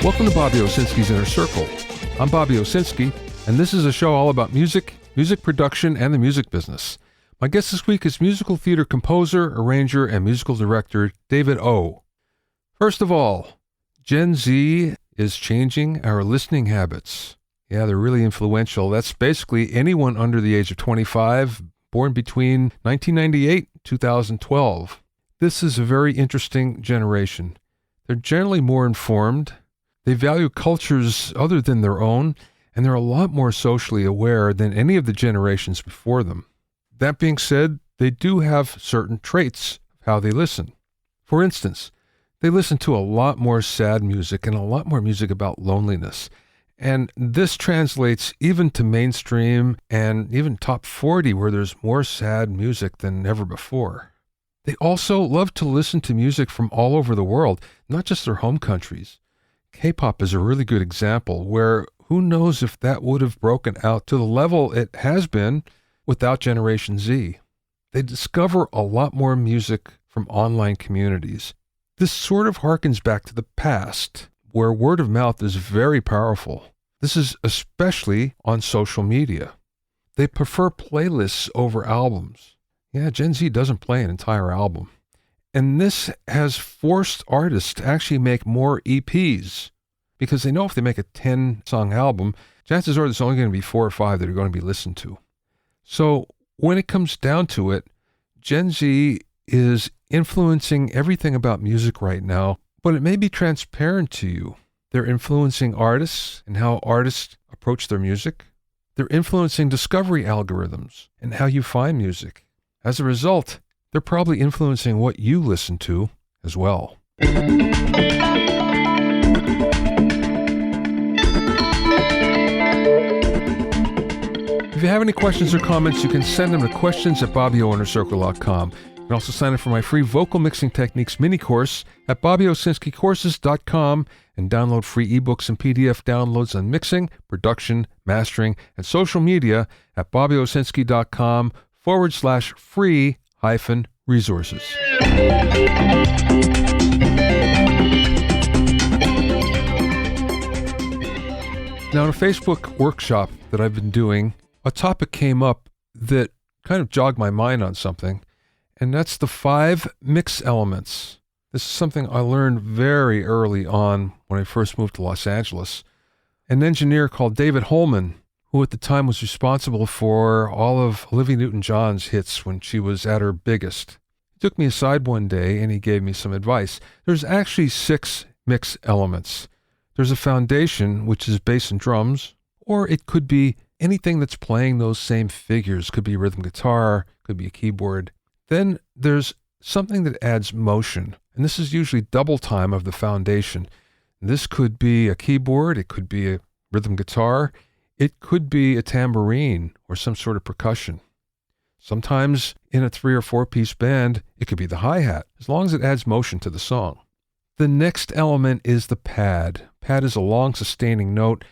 Welcome to Bobby Owsinski's Inner Circle. I'm Bobby Owsinski, and this is a show all about music, music production, and the music business. My guest this week is musical theater composer, arranger, and musical director Davidâ. First of all, Gen Z is changing our listening habits. Yeah, they're really influential. That's basically anyone under the age of 25, born between 1998 and 2012. This is a very interesting generation. They're generally more informed. They value cultures other than their own, and they're a lot more socially aware than any of the generations before them. That being said, they do have certain traits of how they listen. For instance, they listen to a lot more sad music and a lot more music about loneliness. And this translates even to mainstream and even top 40, where there's more sad music than ever before. They also love to listen to music from all over the world, not just their home countries. K-pop is a really good example where who knows if that would have broken out to the level it has been without Generation Z. They discover a lot more music from online communities. This sort of harkens back to the past, where word of mouth is very powerful. This is especially on social media. They prefer playlists over albums. Yeah, Gen Z doesn't play an entire album. And this has forced artists to actually make more EPs, because they know if they make a 10-song album, chances are there's only going to be 4 or 5 that are going to be listened to. So when it comes down to it, Gen Z is influencing everything about music right now, but it may be transparent to you. They're influencing artists and how artists approach their music. They're influencing discovery algorithms and how you find music. As a result, they're probably influencing what you listen to as well. If you have any questions or comments, you can send them to questions@BobbyOInnerCircle.com. You can also sign up for my free vocal mixing techniques mini course at BobbyOwsinskiCourses.com and download free ebooks and PDF downloads on mixing, production, mastering, and social media at BobbyOwsinski.com/free-resources. Now, in a Facebook workshop that I've been doing, a topic came up that kind of jogged my mind on something, and that's the 5 mix elements. This is something I learned very early on when I first moved to Los Angeles. An engineer called David Holman, who at the time was responsible for all of Olivia Newton-John's hits when she was at her biggest. He took me aside one day and he gave me some advice. There's actually 6 mix elements. There's a foundation, which is bass and drums, or it could be anything that's playing those same figures. Could be a rhythm guitar, could be a keyboard. Then there's something that adds motion, and this is usually double time of the foundation. This could be a keyboard, it could be a rhythm guitar, it could be a tambourine or some sort of percussion. Sometimes in a 3 or 4 piece band, it could be the hi-hat, as long as it adds motion to the song. The next element is the pad. Pad is a long sustaining note.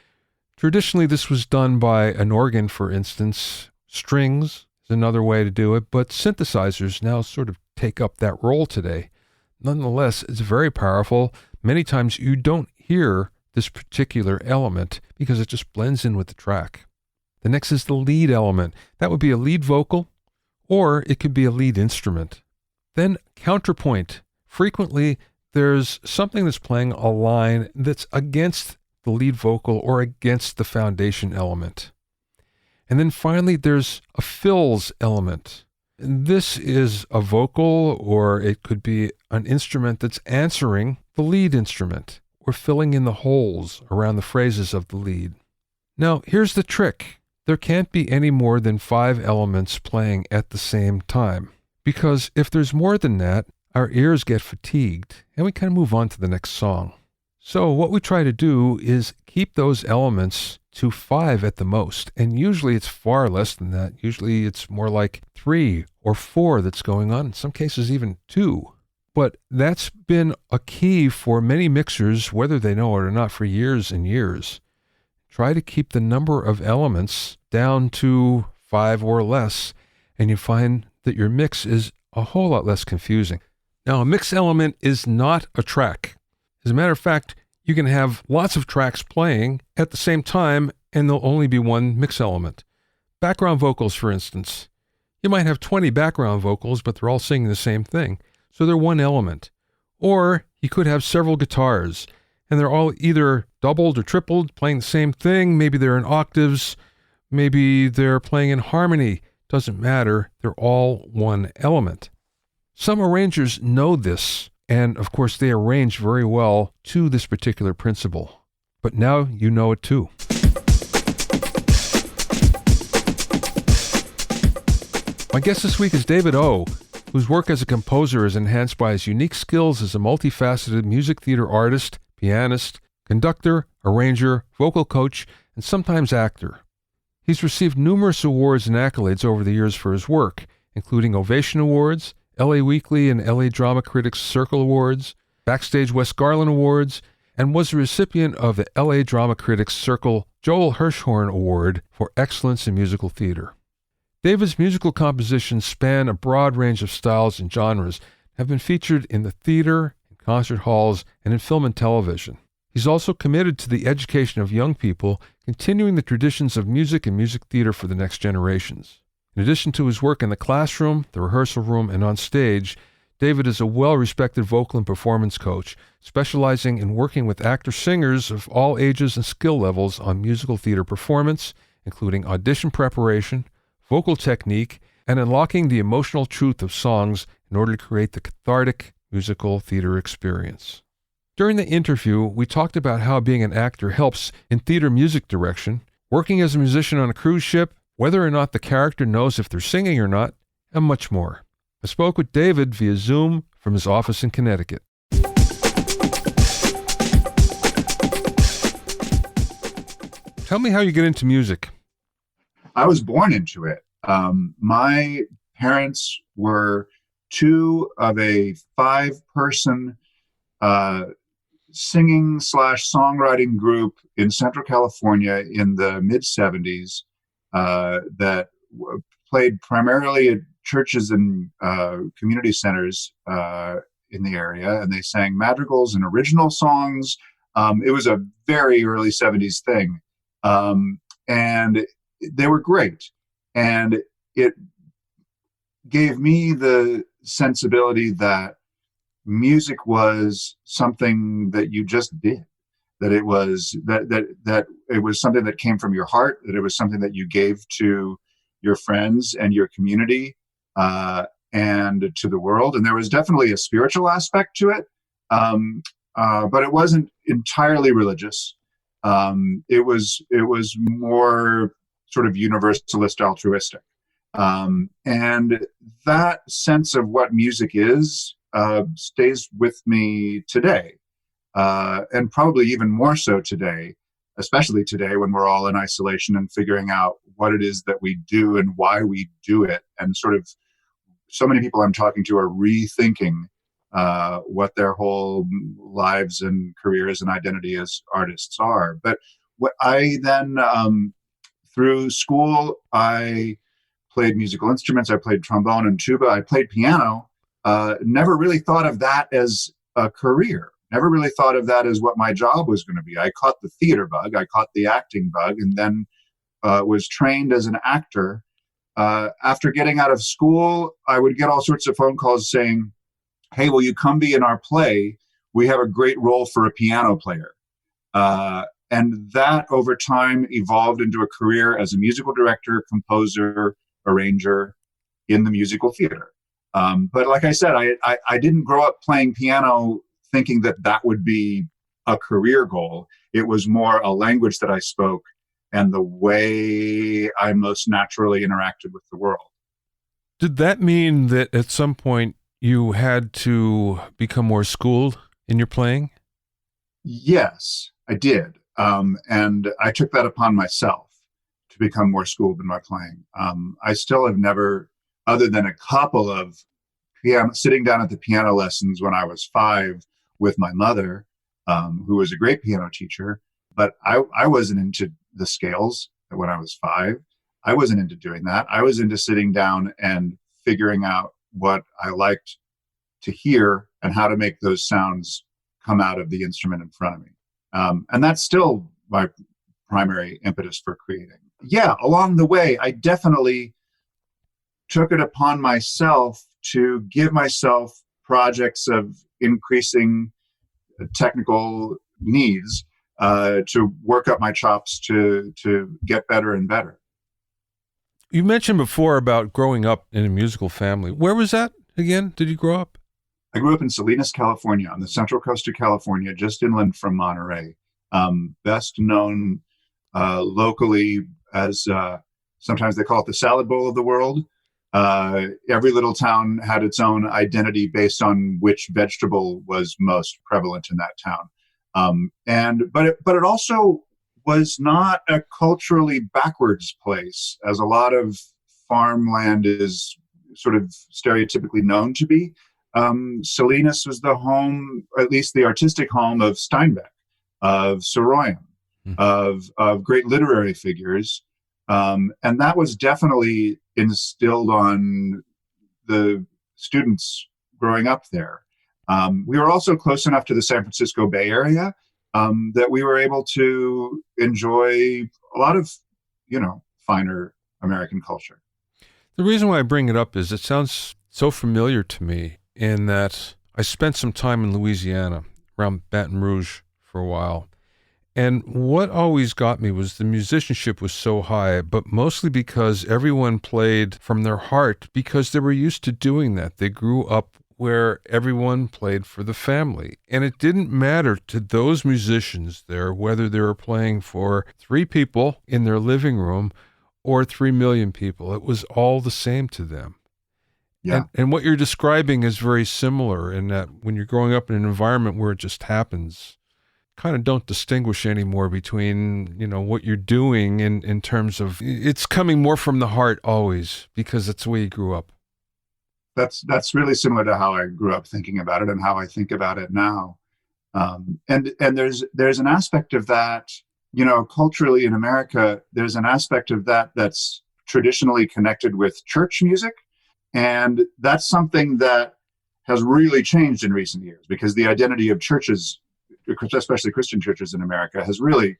Traditionally, this was done by an organ, for instance. Strings is another way to do it, but synthesizers now sort of take up that role today. Nonetheless, it's very powerful. Many times you don't hear this particular element because it just blends in with the track. The next is the lead element. That would be a lead vocal, or it could be a lead instrument. Then counterpoint. Frequently, there's something that's playing a line that's against the lead vocal or against the foundation element. And then finally, there's a fills element. And this is a vocal, or it could be an instrument that's answering the lead instrument or filling in the holes around the phrases of the lead. Now, here's the trick. There can't be any more than 5 elements playing at the same time, because if there's more than that, our ears get fatigued and we kind of move on to the next song. So what we try to do is keep those elements to 5 at the most, and usually it's far less than that. Usually it's more like 3 or 4 that's going on, in some cases even 2. But that's been a key for many mixers, whether they know it or not, for years and years. Try to keep the number of elements down to 5 or less, and you find that your mix is a whole lot less confusing. Now, a mix element is not a track. As a matter of fact, You can have lots of tracks playing at the same time, and there'll only be one mix element. Background vocals, for instance. You might have 20 background vocals, but they're all singing the same thing, so they're one element. Or you could have several guitars, and they're all either doubled or tripled, playing the same thing. Maybe they're in octaves, maybe they're playing in harmony. Doesn't matter, they're all one element. Some arrangers know this, and of course they arrange very well to this particular principle. But now you know it too. My guest this week is Davidâ, whose work as a composer is enhanced by his unique skills as a multi-faceted music theater artist, pianist, conductor, arranger, vocal coach, and sometimes actor. He's received numerous awards and accolades over the years for his work, including Ovation Awards, LA Weekly and LA Drama Critics Circle Awards, Backstage West Garland Awards, and was the recipient of the LA Drama Critics Circle Joel Hirschhorn Award for Excellence in Musical Theater. David's musical compositions span a broad range of styles and genres, have been featured in the theater, in concert halls, and in film and television. He's also committed to the education of young people, continuing the traditions of music and music theater for the next generations. In addition to his work in the classroom, the rehearsal room, and on stage, David is a well-respected vocal and performance coach, specializing in working with actor-singers of all ages and skill levels on musical theater performance, including audition preparation, vocal technique, and unlocking the emotional truth of songs in order to create the cathartic musical theater experience. During the interview, we talked about how being an actor helps in theater music direction, working as a musician on a cruise ship, whether or not the character knows if they're singing or not, and much more. I spoke with David via Zoom from his office in Connecticut. Tell me how you get into music. I was born into it. My parents were two of a 5-person singing/songwriting group in Central California in the mid-'70s that played primarily at churches and community centers in the area, and they sang madrigals and original songs. It was a very early 70s thing, and they were great. And it gave me the sensibility that music was something that you just did, that it was that it was something that came from your heart, that it was something that you gave to your friends and your community and to the world. And there was definitely a spiritual aspect to it, but it wasn't entirely religious. It was more sort of universalist, altruistic. And that sense of what music is stays with me today, and probably even more so today, especially today when we're all in isolation and figuring out what it is that we do and why we do it. And sort of so many people I'm talking to are rethinking what their whole lives and careers and identity as artists are. But what I then, through school, I played musical instruments. I played trombone and tuba. I played piano. Never really thought of that as a career. Never really thought of that as what my job was going to be. I caught the theater bug. I caught the acting bug, and then was trained as an actor. After getting out of school, I would get all sorts of phone calls saying, "Hey, will you come be in our play? We have a great role for a piano player." And that over time evolved into a career as a musical director, composer, arranger in the musical theater. But like I said, I didn't grow up playing piano thinking that that would be a career goal. It was more a language that I spoke and the way I most naturally interacted with the world. Did that mean that at some point you had to become more schooled in your playing? Yes, I did. And I took that upon myself to become more schooled in my playing. I still have never, other than a couple of sitting down at the piano lessons when I was 5 with my mother, who was a great piano teacher, but I wasn't into the scales when I was 5. I wasn't into doing that. I was into sitting down and figuring out what I liked to hear and how to make those sounds come out of the instrument in front of me. And that's still my primary impetus for creating. Yeah, along the way, I definitely took it upon myself to give myself projects of increasing technical needs to work up my chops to get better and better. You mentioned before about growing up in a musical family. Where was that again? Did you grow up? I grew up in Salinas, California, on the central coast of California, just inland from Monterey. Best known locally as sometimes they call it the salad bowl of the world. Every little town had its own identity based on which vegetable was most prevalent in that town. But it also was not a culturally backwards place, as a lot of farmland is sort of stereotypically known to be. Salinas was the home, at least the artistic home, of Steinbeck, of Soroyan, of great literary figures. And that was definitely instilled on the students growing up there. We were also close enough to the San Francisco Bay Area that we were able to enjoy a lot of, finer American culture. The reason why I bring it up is it sounds so familiar to me in that I spent some time in Louisiana, around Baton Rouge for a while. And what always got me was the musicianship was so high, but mostly because everyone played from their heart because they were used to doing that. They grew up where everyone played for the family. And it didn't matter to those musicians there whether they were playing for 3 people in their living room or 3 million people. It was all the same to them. Yeah. And what you're describing is very similar in that when you're growing up in an environment where it just happens, kind of don't distinguish anymore between, what you're doing in terms of it's coming more from the heart always because that's the way you grew up. That's really similar to how I grew up thinking about it and how I think about it now. And there's an aspect of that, culturally in America, there's an aspect of that that's traditionally connected with church music. And that's something that has really changed in recent years because the identity of churches, especially Christian churches in America, has really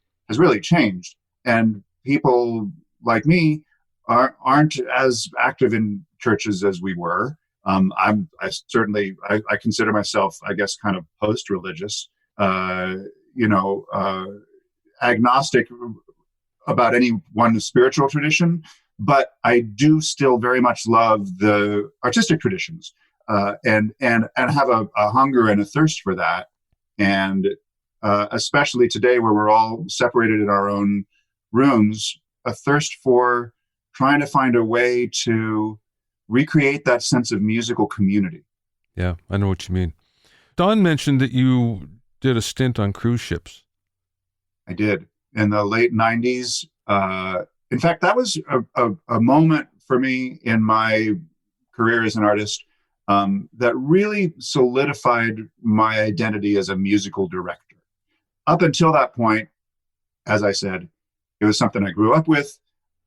changed. And people like me aren't as active in churches as we were. I consider myself, I guess, kind of post-religious, agnostic about any one spiritual tradition, but I do still very much love the artistic traditions, and have a hunger and a thirst for that. And especially today where we're all separated in our own rooms, a thirst for trying to find a way to recreate that sense of musical community. Yeah, I know what you mean. Don mentioned that you did a stint on cruise ships. I did in the late 90s. In fact, that was a moment for me in my career as an artist that really solidified my identity as a musical director. Up until that point, as I said, it was something I grew up with.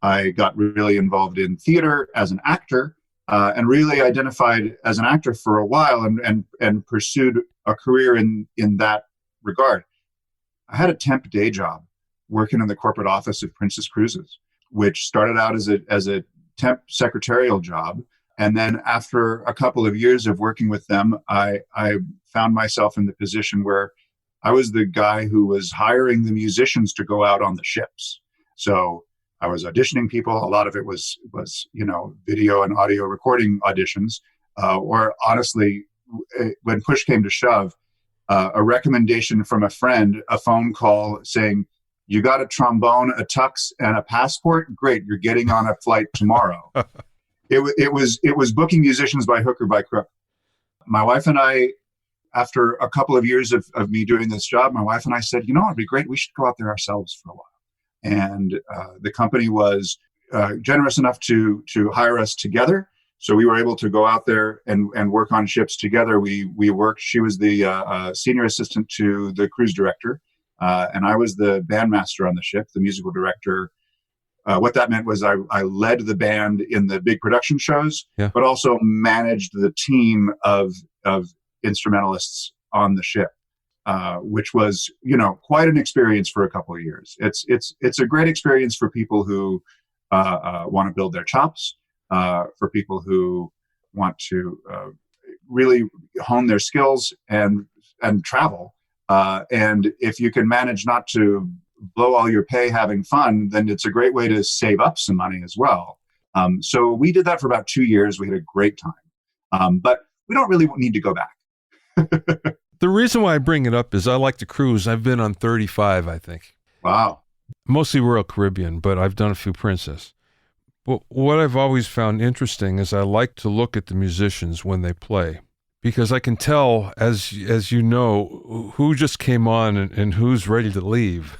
I got really involved in theater as an actor and really identified as an actor for a while and pursued a career in that regard. I had a temp day job working in the corporate office of Princess Cruises, which started out as a temp secretarial job. And then after a couple of years of working with them, I found myself in the position where I was the guy who was hiring the musicians to go out on the ships. So I was auditioning people. A lot of it was video and audio recording auditions, or honestly, when push came to shove, a recommendation from a friend, a phone call saying, "You got a trombone, a tux, and a passport? Great, you're getting on a flight tomorrow." It was booking musicians by hook or by crook. My wife and I, after a couple of years of me doing this job, my wife and I said, it'd be great. We should go out there ourselves for a while. And the company was generous enough to hire us together. So we were able to go out there and work on ships together. We worked. She was the senior assistant to the cruise director, and I was the bandmaster on the ship, the musical director. What that meant was I led the band in the big production shows, but also managed the team of instrumentalists on the ship. which was, quite an experience for a couple of years. It's a great experience for people who want to build their chops, for people who want to really hone their skills and travel. And if you can manage not to blow all your pay having fun, then it's a great way to save up some money as well. So we did that for about 2 years. We had a great time, but we don't really need to go back. The reason why I bring it up is I like to cruise. I've been on 35, I think. Wow. Mostly Royal Caribbean, but I've done a few Princess. But what I've always found interesting is I like to look at the musicians when they play, because I can tell, as you know, who just came on and who's ready to leave.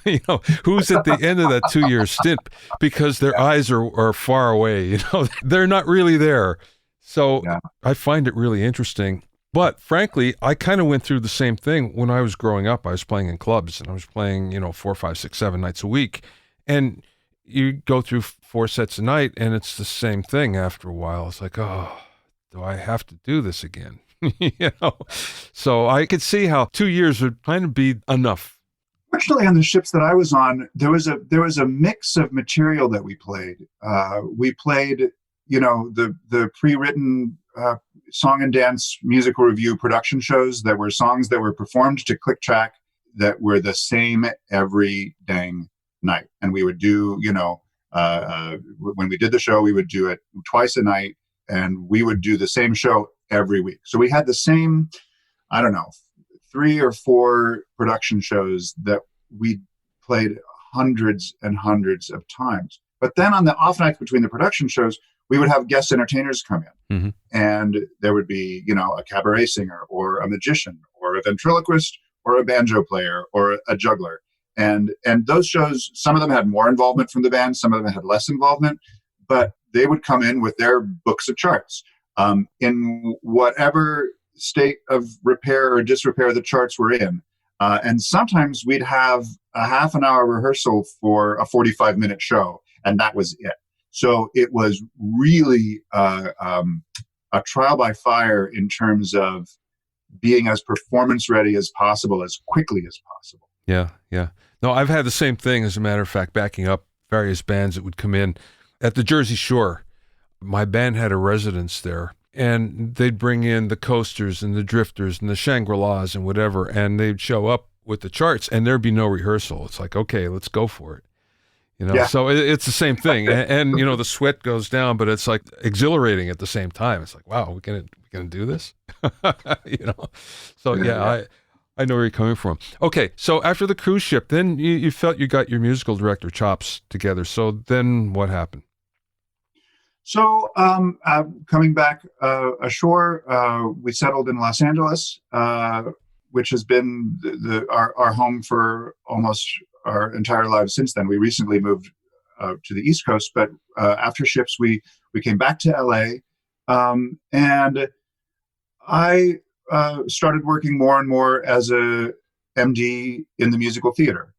Who's at the end of that 2-year stint, because their eyes are far away. They're not really there. So I find it really interesting. But frankly, I kind of went through the same thing when I was growing up. I was playing in clubs, and I was playing, 4, 5, 6, 7 nights a week. And you go through 4 sets a night, and it's the same thing after a while. It's like, oh, do I have to do this again? So I could see how 2 years would kind of be enough. Fortunately, on the ships that I was on, there was a mix of material that we played. We played, the pre-written song and dance musical review production shows that were songs that were performed to click track that were the same every dang night. And we would do, when we did the show, we would do it twice a night, and we would do the same show every week. So we had the same, 3 or 4 production shows that we played hundreds and hundreds of times. But then on the off nights between the production shows, we would have guest entertainers come in. Mm-hmm. And there would be, a cabaret singer or a magician or a ventriloquist or a banjo player or a juggler. And those shows, some of them had more involvement from the band, some of them had less involvement, but they would come in with their books of charts. In whatever state of repair or disrepair the charts were in. And sometimes we'd have a half an hour rehearsal for a 45-minute show, and that was it. So it was really a trial by fire in terms of being as performance ready as possible, as quickly as possible. Yeah. No, I've had the same thing, as a matter of fact, backing up various bands that would come in at the Jersey Shore. My band had a residence there, and they'd bring in the Coasters and the Drifters and the Shangri-Las and whatever, and they'd show up with the charts, and there'd be no rehearsal. It's like, okay, let's go for it. So it's the same thing. And the sweat goes down, but it's like exhilarating at the same time. It's like, wow, we're gonna do this. So I know where you're coming from. Okay, so after the cruise ship, then you felt you got your musical director chops together. So then what happened? So coming back ashore, we settled in Los Angeles, which has been our home for almost our entire lives since then. We recently moved to the East Coast, but after ships, we came back to LA, and I started working more and more as a MD in the musical theater,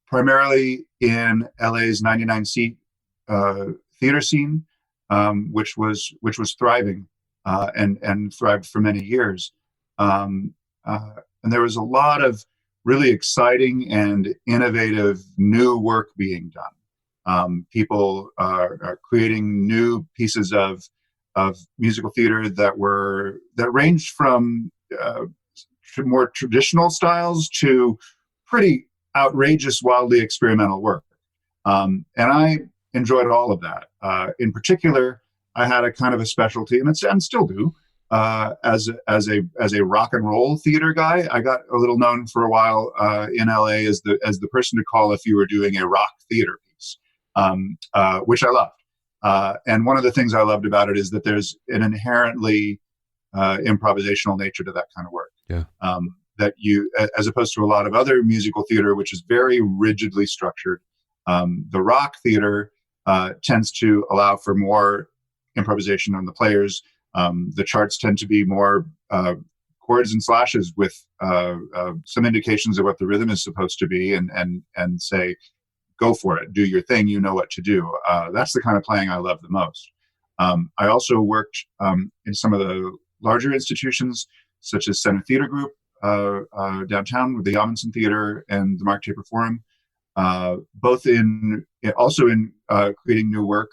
primarily in LA's 99-seat theater scene, which was thriving and thrived for many years. And there was a lot of really exciting and innovative new work being done. People are creating new pieces of musical theater that ranged from more traditional styles to pretty outrageous, wildly experimental work. And I enjoyed all of that. In particular, I had a kind of a specialty, and still do, as a rock and roll theater guy. I got a little known for a while in LA as the person to call if you were doing a rock theater piece, which I loved. And one of the things I loved about it is that there's an inherently improvisational nature to that kind of work. Yeah. That you, as opposed to a lot of other musical theater, which is very rigidly structured, the rock theater tends to allow for more improvisation on the players. The charts tend to be more chords and slashes with some indications of what the rhythm is supposed to be, and say, go for it, do your thing, you know what to do. That's the kind of playing I love the most. I also worked in some of the larger institutions, such as Center Theater Group, downtown with the Owsinski Theater and the Mark Taper Forum, both also in creating new work,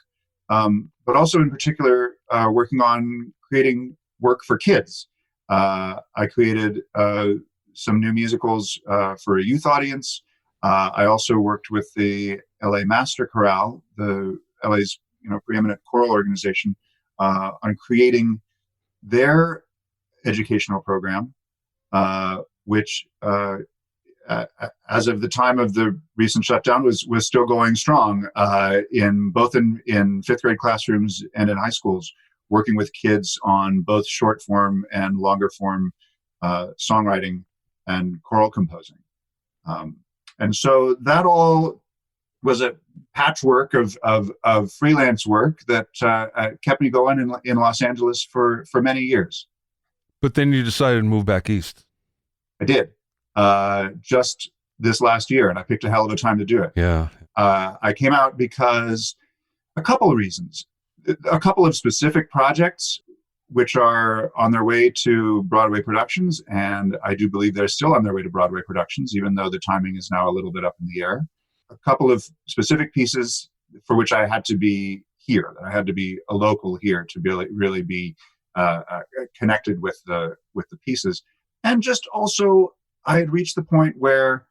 but also in particular working on creating work for kids. I created some new musicals for a youth audience. I also worked with the LA Master Chorale, the LA's preeminent choral organization, on creating their educational program, which as of the time of the recent shutdown was still going strong in fifth grade classrooms and in high schools, working with kids on both short form and longer form songwriting and choral composing. And so that all was a patchwork of freelance work that kept me going in Los Angeles for many years. But then you decided to move back east. I did, just this last year, and I picked a hell of a time to do it. Yeah. I came out because a couple of reasons. A couple of specific projects which are on their way to Broadway productions, and I do believe they're still on their way to Broadway productions, even though the timing is now a little bit up in the air. A couple of specific pieces for which I had to be here. I had to be a local here to really be connected with the pieces. And just also, I had reached the point where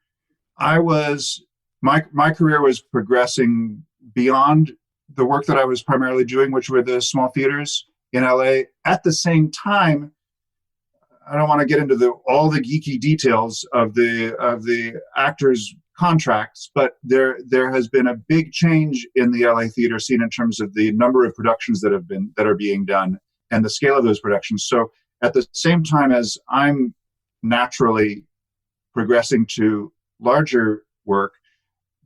my career was progressing beyond the work that I was primarily doing, which were the small theaters in LA. At the same time, I don't want to get into all the geeky details of the actors' contracts, but there has been a big change in the LA theater scene in terms of the number of productions that are being done and the scale of those productions. So at the same time as I'm naturally progressing to larger work,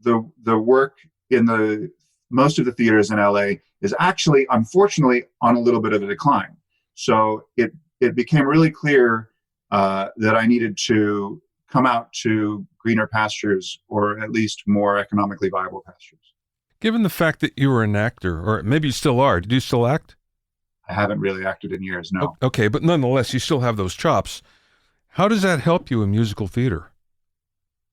the work in most of the theaters in LA is actually, unfortunately, on a little bit of a decline. So it became really clear that I needed to come out to greener pastures, or at least more economically viable pastures. Given the fact that you were an actor, or maybe you still are, do you still act? I haven't really acted in years, no. Okay, but nonetheless, you still have those chops. How does that help you in musical theater?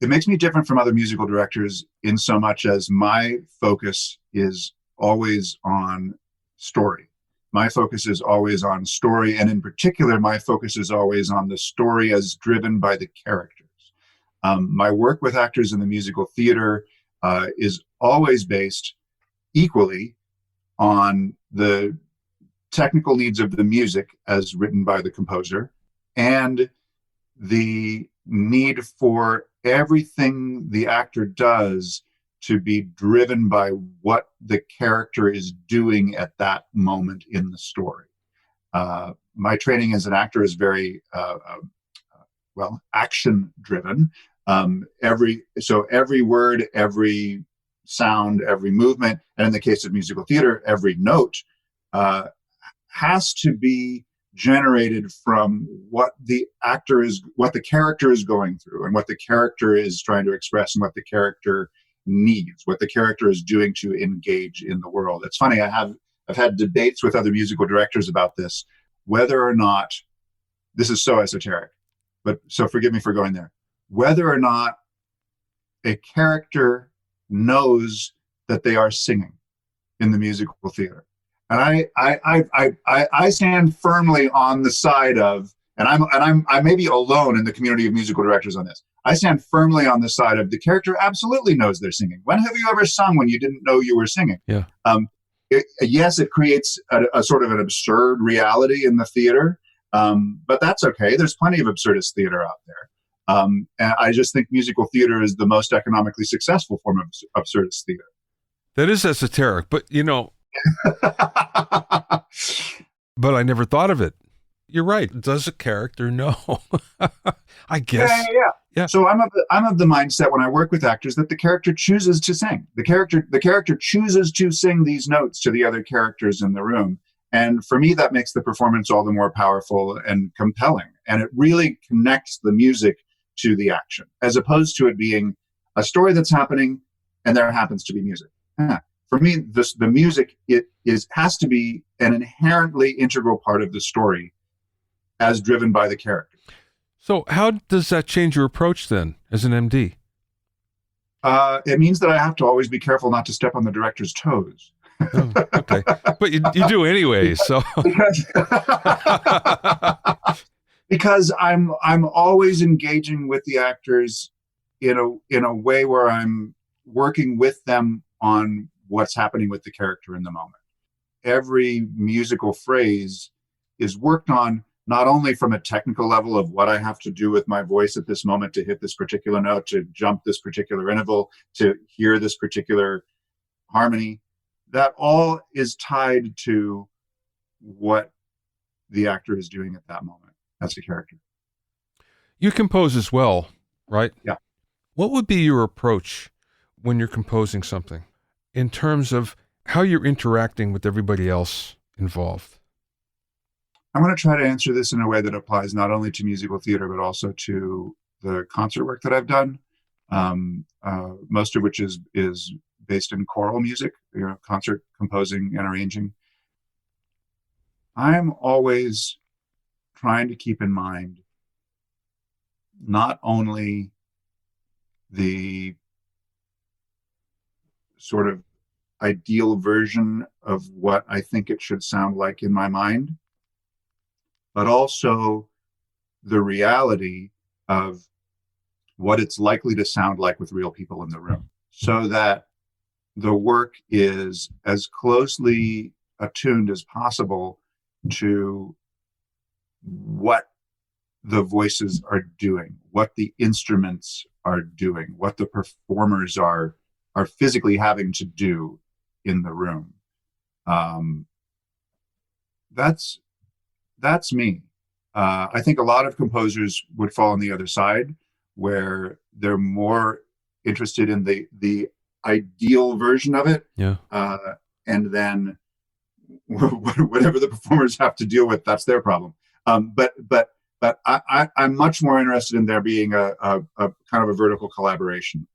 It makes me different from other musical directors in so much as my focus is always on story. My focus is always on story, and in particular, my focus is always on the story as driven by the characters. My work with actors in the musical theater is always based equally on the technical needs of the music as written by the composer and the need for everything the actor does to be driven by what the character is doing at that moment in the story. My training as an actor is very, action driven. Every word, every sound, every movement, and in the case of musical theater, every note has to be generated from what the character is going through, and what the character is trying to express, and what the character needs, what the character is doing to engage in the world. It's funny, I've had debates with other musical directors about this, whether or not, this is so esoteric, but so forgive me for going there, whether or not a character knows that they are singing in the musical theater. And I stand firmly on the side of, and I may be alone in the community of musical directors on this. I stand firmly on the side of the character absolutely knows they're singing. When have you ever sung when you didn't know you were singing? Yeah. Yes, it creates a sort of an absurd reality in the theater, but that's okay. There's plenty of absurdist theater out there. And I just think musical theater is the most economically successful form of absurdist theater. That is esoteric, but but I never thought of it. You're right. Does a character know? I guess. Yeah. So I'm of the mindset when I work with actors that the character chooses to sing. The character chooses to sing these notes to the other characters in the room. And for me, that makes the performance all the more powerful and compelling. And it really connects the music to the action, as opposed to it being a story that's happening and there happens to be music. For me, the music has to be an inherently integral part of the story, as driven by the character. So how does that change your approach then as an MD? It means that I have to always be careful not to step on the director's toes. Oh, okay. But you do anyway, so. because because I'm always engaging with the actors in a way where I'm working with them on what's happening with the character in the moment. Every musical phrase is worked on not only from a technical level of what I have to do with my voice at this moment to hit this particular note, to jump this particular interval, to hear this particular harmony. That all is tied to what the actor is doing at that moment as a character. You compose as well, right? Yeah. What would be your approach when you're composing something in terms of how you're interacting with everybody else involved? I'm going to try to answer this in a way that applies not only to musical theater, but also to the concert work that I've done, most of which is based in choral music, concert composing and arranging. I'm always trying to keep in mind not only the sort of ideal version of what I think it should sound like in my mind, but also the reality of what it's likely to sound like with real people in the room, so that the work is as closely attuned as possible to what the voices are doing, what the instruments are doing, what the performers are physically having to do in the room. That's me. I think a lot of composers would fall on the other side, where they're more interested in the ideal version of it. Yeah. And then whatever the performers have to deal with, that's their problem. But I'm much more interested in there being a kind of a vertical collaboration.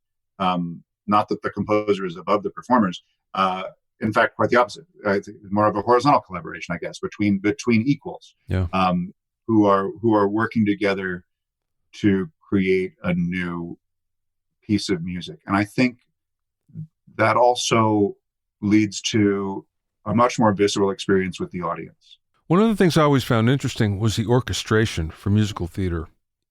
Not that the composer is above the performers. In fact, quite the opposite. I think more of a horizontal collaboration, I guess, between equals. Yeah. Who are working together to create a new piece of music. And I think that also leads to a much more visceral experience with the audience. One of the things I always found interesting was the orchestration for musical theater,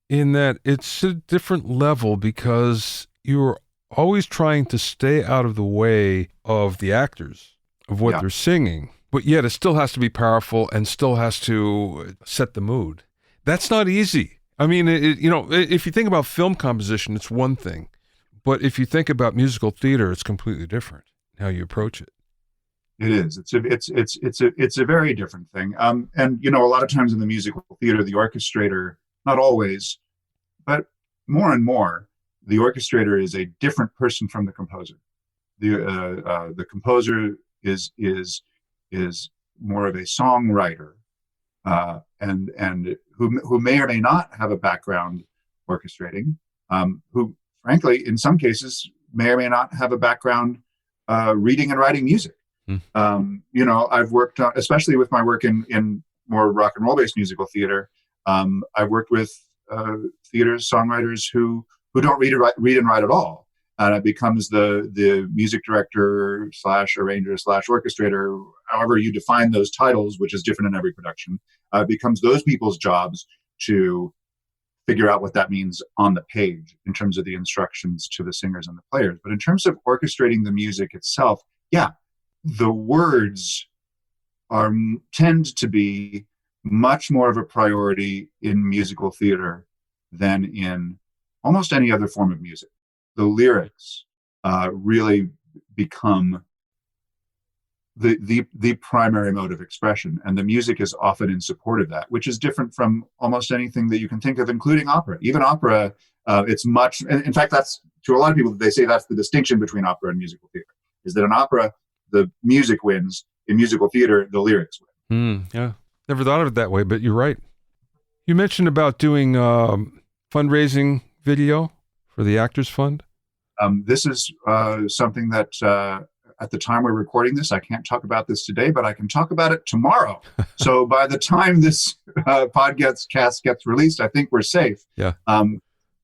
in that it's a different level because you're always trying to stay out of the way of the actors, of what they're singing, but yet it still has to be powerful and still has to set the mood. That's not easy. I mean, if you think about film composition, it's one thing, but if you think about musical theater, it's completely different how you approach it. It is. It's a very different thing. And a lot of times in the musical theater, the orchestrator, not always, but more and more, the orchestrator is a different person from the composer. The composer is more of a songwriter, and who may or may not have a background orchestrating, who frankly in some cases may or may not have a background reading and writing music. I've worked on, especially with my work in more rock and roll based musical theater, I've worked with theater songwriters who don't read and write at all, and it becomes the music director / arranger / orchestrator, however you define those titles, which is different in every production. Becomes those people's jobs to figure out what that means on the page in terms of the instructions to the singers and the players. But in terms of orchestrating the music itself, the words tend to be much more of a priority in musical theater than in almost any other form of music. The lyrics really become the primary mode of expression, and the music is often in support of that, which is different from almost anything that you can think of, including opera. Even opera, it's much, in fact, that's, to a lot of people, they say that's the distinction between opera and musical theater, is that in opera, the music wins. In musical theater, the lyrics win. Yeah. Never thought of it that way, but you're right. You mentioned about doing fundraising video for the Actors Fund. This is something that at the time we're recording this, I can't talk about this today, but I can talk about it tomorrow. So by the time this podcast gets released, I think we're safe. Yeah.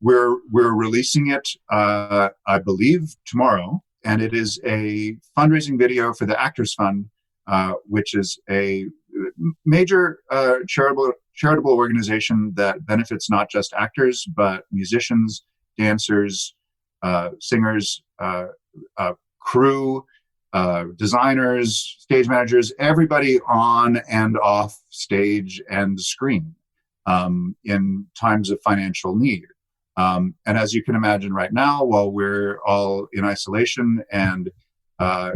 We're releasing it, I believe, tomorrow, and it is a fundraising video for the Actors Fund, which is a major charitable organization that benefits not just actors but musicians, dancers, singers, crew, designers, stage managers, everybody on and off stage and screen in times of financial need. And as you can imagine right now, while we're all in isolation, and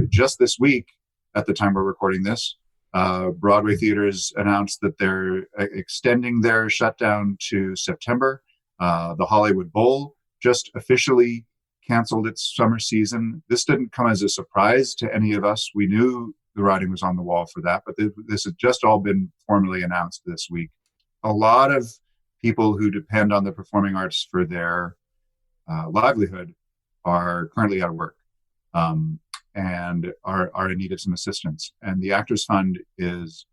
just this week, at the time we're recording this, Broadway theaters announced that they're extending their shutdown to September. The Hollywood Bowl just officially canceled its summer season. This didn't come as a surprise to any of us. We knew the writing was on the wall for that, but this has just all been formally announced this week. A lot of people who depend on the performing arts for their livelihood are currently out of work and are in need of some assistance. And the Actors Fund is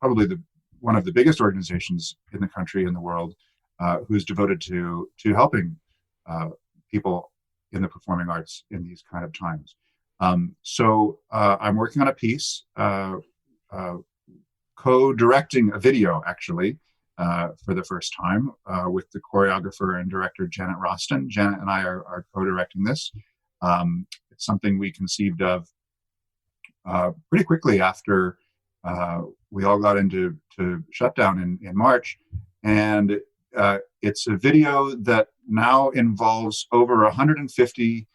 probably one of the biggest organizations in the country and the world who's devoted to helping people in the performing arts in these kind of times. So I'm working on a piece, co-directing a video, actually, for the first time with the choreographer and director Janet Roston. Janet and I are co-directing this. It's something we conceived of pretty quickly after we all got into shutdown in March. And it's a video that now involves over 150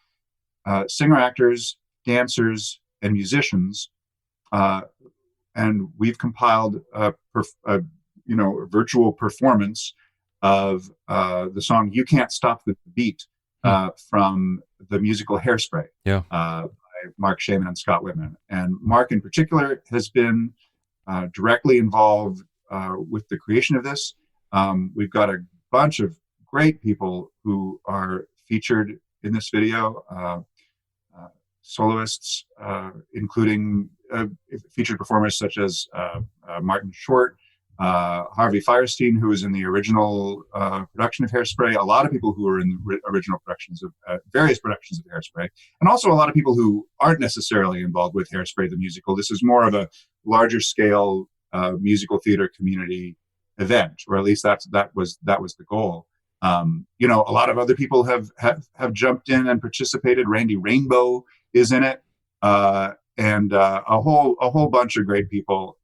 singer-actors, dancers, and musicians. And we've compiled a virtual performance of the song "You Can't Stop the Beat" from the musical Hairspray, by Mark Shaman and Scott Whitman. And Mark in particular has been directly involved with the creation of this. We've got a bunch of great people who are featured in this video, soloists, including featured performers such as Martin Short, Harvey Fierstein, who was in the original production of Hairspray, a lot of people who were in the original productions of various productions of Hairspray, and also a lot of people who aren't necessarily involved with Hairspray the musical. This is more of a larger scale musical theater community event, or at least that was the goal. A lot of other people have jumped in and participated. Randy Rainbow is in it, and a whole bunch of great people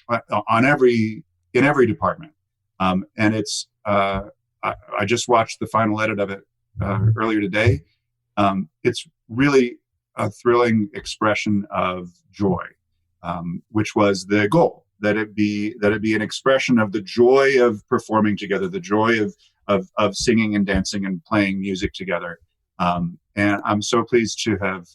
in every department. And it's I just watched the final edit of it earlier today. It's really a thrilling expression of joy, which was the goal. That it be an expression of the joy of performing together, the joy of singing and dancing and playing music together. And I'm so pleased to have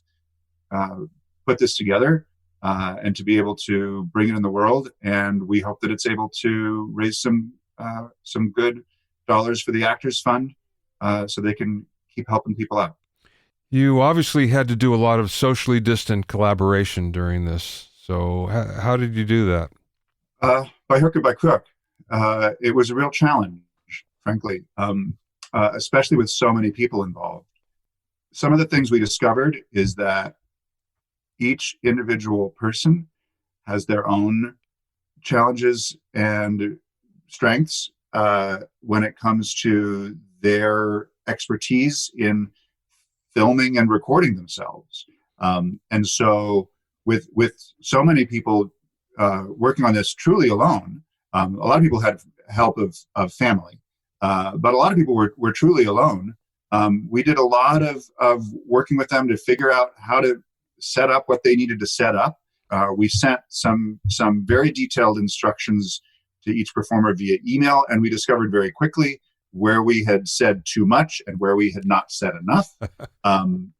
put this together and to be able to bring it in the world. And we hope that it's able to raise some good dollars for the Actors Fund so they can keep helping people out. You obviously had to do a lot of socially distant collaboration during this. So how did you do that? By hook or by crook. It was a real challenge, frankly, especially with so many people involved. Some of the things we discovered is that each individual person has their own challenges and strengths when it comes to their expertise in filming and recording themselves. And so with so many people working on this truly alone, a lot of people had help of family, but a lot of people were truly alone. We did a lot of working with them to figure out how to set up what they needed to set up. We sent some very detailed instructions to each performer via email, and we discovered very quickly where we had said too much and where we had not said enough. I'm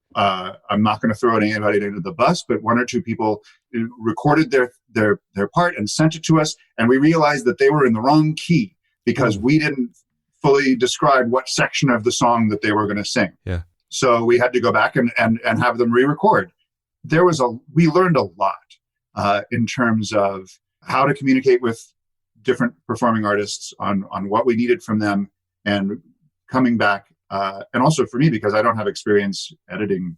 not going to throw anybody under the bus, but one or two people recorded their part and sent it to us, and we realized that they were in the wrong key because we didn't fully describe what section of the song that they were going to sing. Yeah. So we had to go back and have them re-record. We learned a lot in terms of how to communicate with different performing artists on what we needed from them, and coming back, and also for me, because I don't have experience editing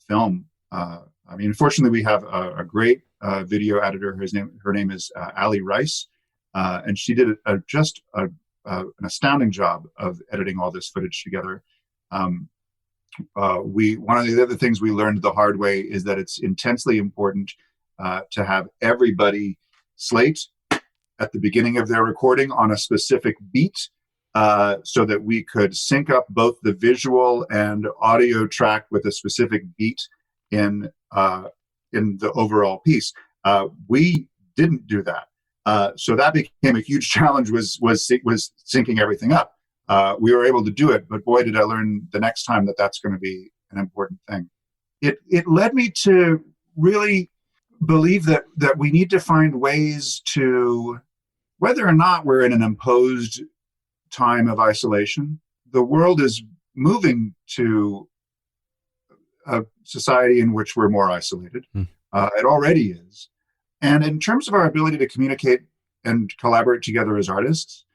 film. I mean, fortunately, we have a great video editor. Her name is Ali Rice, and she did just an astounding job of editing all this footage together. One of the other things we learned the hard way is that it's intensely important to have everybody slate at the beginning of their recording on a specific beat, so that we could sync up both the visual and audio track with a specific beat in the overall piece. We didn't do that, so that became a huge challenge. Was syncing everything up. We were able to do it, but boy, did I learn the next time that that's going to be an important thing. It led me to really believe that we need to find ways to, whether or not we're in an imposed time of isolation, the world is moving to a society in which we're more isolated. It already is. And in terms of our ability to communicate and collaborate together as artists,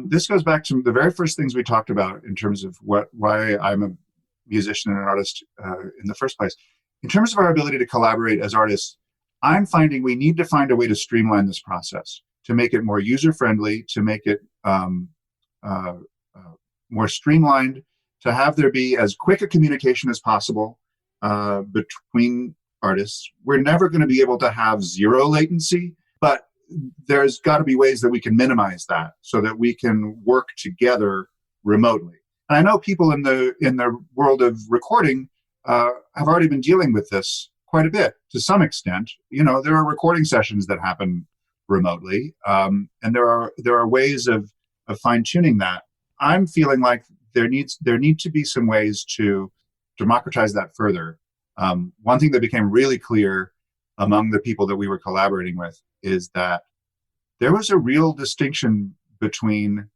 this goes back to the very first things we talked about in terms of why I'm a musician and an artist in the first place. In terms of our ability to collaborate as artists, I'm finding we need to find a way to streamline this process, to make it more user-friendly, to make it more streamlined, to have there be as quick a communication as possible between artists. We're never going to be able to have zero latency, but there's got to be ways that we can minimize that so that we can work together remotely. And I know people in the world of recording have already been dealing with this quite a bit to some extent. You know, there are recording sessions that happen remotely, and there are ways of fine-tuning that. I'm feeling like there need to be some ways to democratize that further. One thing that became really clear among the people that we were collaborating with is that there was a real distinction between,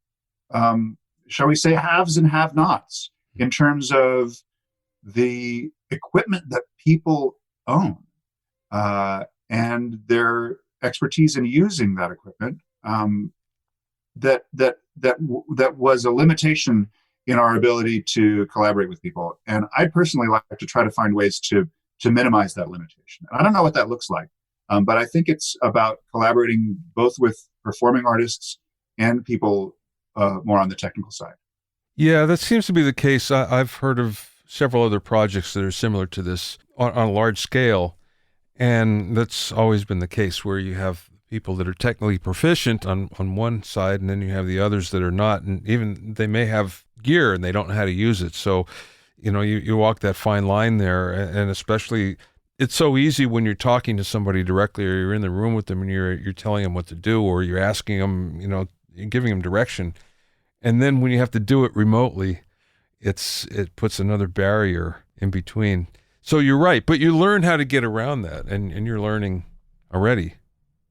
shall we say, haves and have-nots in terms of the equipment that people own and their expertise in using that equipment. That was a limitation in our ability to collaborate with people. And I'd personally like to try to find ways to minimize that limitation. And I don't know what that looks like, but I think it's about collaborating both with performing artists and people more on the technical side. Yeah, that seems to be the case. I've heard of several other projects that are similar to this on a large scale. And that's always been the case, where you have people that are technically proficient on one side, and then you have the others that are not. And even they may have gear and they don't know how to use it. So, you know, you walk that fine line there. And especially, it's so easy when you're talking to somebody directly, or you're in the room with them and you're telling them what to do, or you're asking them, you know, you're giving them direction. And then when you have to do it remotely, it puts another barrier in between. So you're right, but you learn how to get around that, and you're learning already.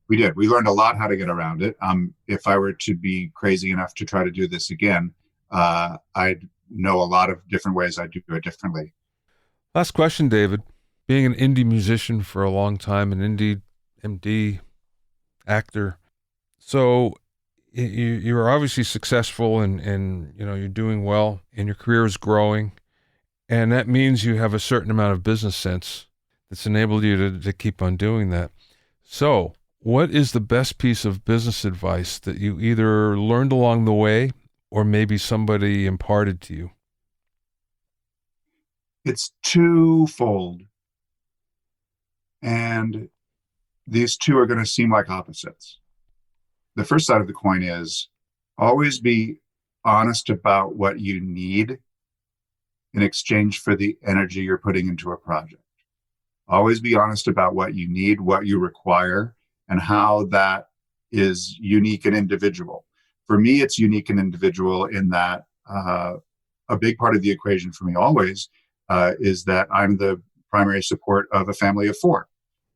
We did. We learned a lot how to get around it. If I were to be crazy enough to try to do this again, I'd know a lot of different ways I'd do it differently. Last question, David. Being an indie musician for a long time, an indie MD actor, so you're obviously successful, and you know, you're doing well, and your career is growing. And that means you have a certain amount of business sense that's enabled you to keep on doing that. So what is the best piece of business advice that you either learned along the way or maybe somebody imparted to you? It's twofold. And these two are going to seem like opposites. The first side of the coin is always be honest about what you need in exchange for the energy you're putting into a project. Always be honest about what you need, what you require, and how that is unique and individual. For me, it's unique and individual in that a big part of the equation for me always is that I'm the primary support of a family of four.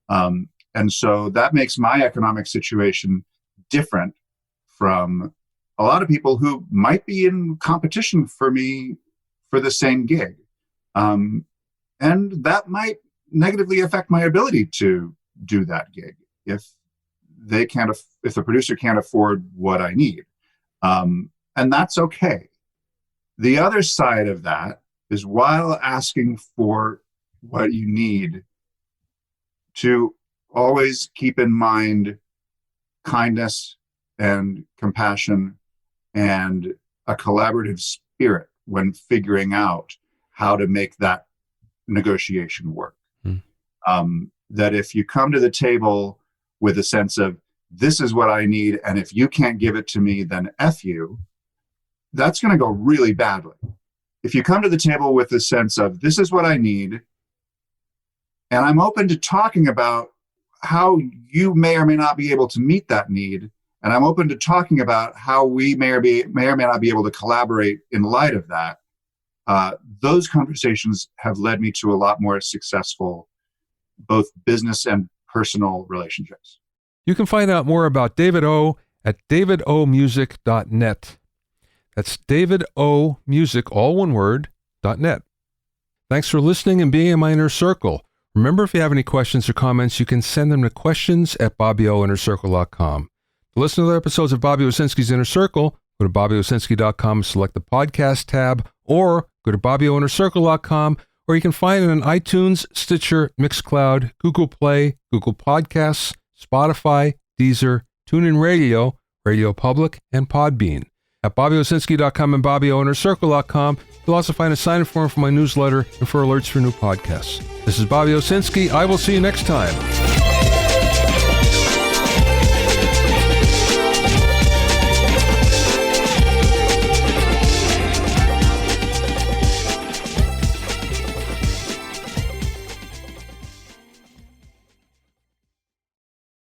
And so that makes my economic situation different from a lot of people who might be in competition for me for the same gig. And that might negatively affect my ability to do that gig if if the producer can't afford what I need. And that's okay. The other side of that is, while asking for what you need, to always keep in mind kindness and compassion and a collaborative spirit when figuring out how to make that negotiation work. That if you come to the table with a sense of, this is what I need, and if you can't give it to me, then F you, that's going to go really badly. If you come to the table with the sense of, this is what I need, and I'm open to talking about how you may or may not be able to meet that need, and I'm open to talking about how we may or may not be able to collaborate in light of that, those conversations have led me to a lot more successful both business and personal relationships. You can find out more about Davidâ at davidômusic.net. That's davidômusic, all one word, .net. Thanks for listening and being in my inner circle. Remember, if you have any questions or comments, you can send them to questions@bobbyoinnercircle.com. To listen to other episodes of Bobby Owsinski's Inner Circle, go to bobbyowsinski.com and select the podcast tab, or go to bobbyoinnercircle.com, or you can find it on iTunes, Stitcher, Mixcloud, Google Play, Google Podcasts, Spotify, Deezer, TuneIn Radio, Radio Public, and Podbean. At bobbyowsinski.com and bobbyowinnercircle.com, you'll also find a sign-in form for my newsletter and for alerts for new podcasts. This is Bobby Owsinski. I will see you next time.